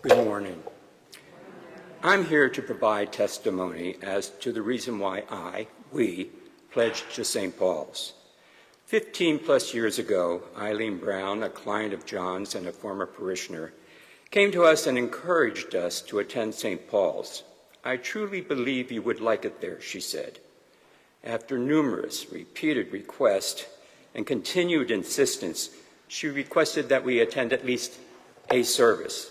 Good morning. I'm here to provide testimony as to the reason why we, pledged to St. Paul's. 15 plus years ago, Eileen Brown, a client of John's and a former parishioner, came to us and encouraged us to attend St. Paul's. I truly believe you would like it there, she said. After numerous repeated requests and continued insistence, she requested that we attend at least a service.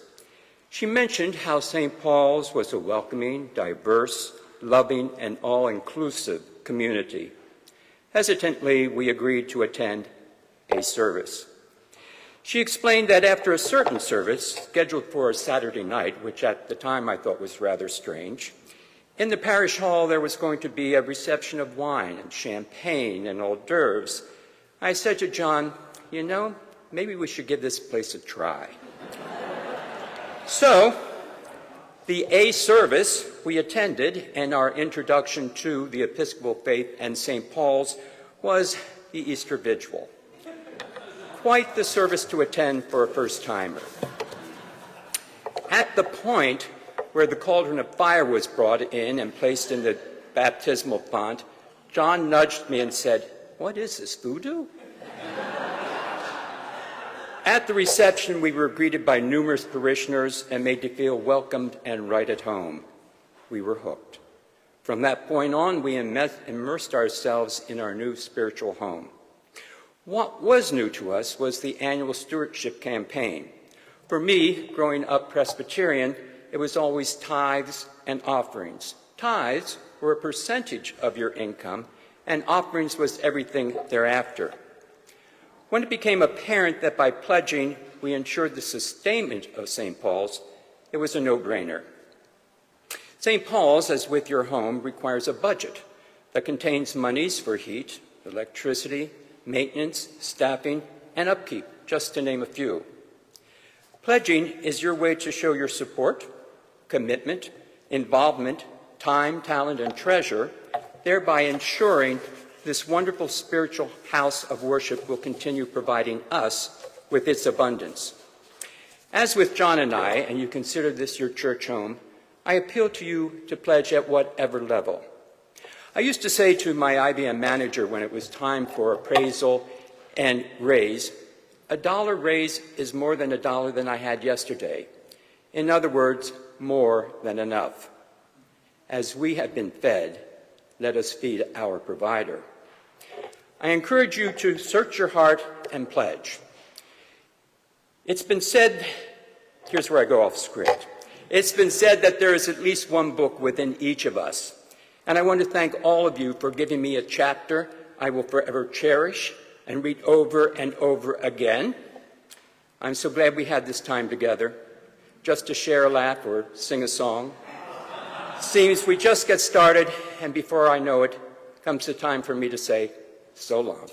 She mentioned how St. Paul's was a welcoming, diverse, loving, and all-inclusive community. Hesitantly, we agreed to attend a service. She explained that after a certain service, scheduled for a Saturday night, which at the time I thought was rather strange, in the parish hall there was going to be a reception of wine and champagne and hors d'oeuvres. I said to John, you know, maybe we should give this place a try. So, the A service we attended and our introduction to the Episcopal faith and St. Paul's was the Easter Vigil. Quite the service to attend for a first-timer. At the point where the cauldron of fire was brought in and placed in the baptismal font, John nudged me and said, "What is this, voodoo?" At the reception, we were greeted by numerous parishioners and made to feel welcomed and right at home. We were hooked. From that point on, we immersed ourselves in our new spiritual home. What was new to us was the annual stewardship campaign. For me, growing up Presbyterian, it was always tithes and offerings. Tithes were a percentage of your income, and offerings was everything thereafter. When it became apparent that by pledging we ensured the sustainment of St. Paul's, it was a no-brainer. St. Paul's, as with your home, requires a budget that contains monies for heat, electricity, maintenance, staffing, and upkeep, just to name a few. Pledging is your way to show your support, commitment, involvement, time, talent, and treasure, thereby ensuring this wonderful spiritual house of worship will continue providing us with its abundance. As with John and I, and you consider this your church home, I appeal to you to pledge at whatever level. I used to say to my IBM manager when it was time for appraisal and raise, a dollar raise is more than a dollar than I had yesterday. In other words, more than enough. As we have been fed, let us feed our provider. I encourage you to search your heart and pledge. It's been said, here's where I go off script. It's been said that there is at least one book within each of us. And I want to thank all of you for giving me a chapter I will forever cherish and read over and over again. I'm so glad we had this time together, just to share a laugh or sing a song. Seems we just get started, and before I know it, comes the time for me to say, so long.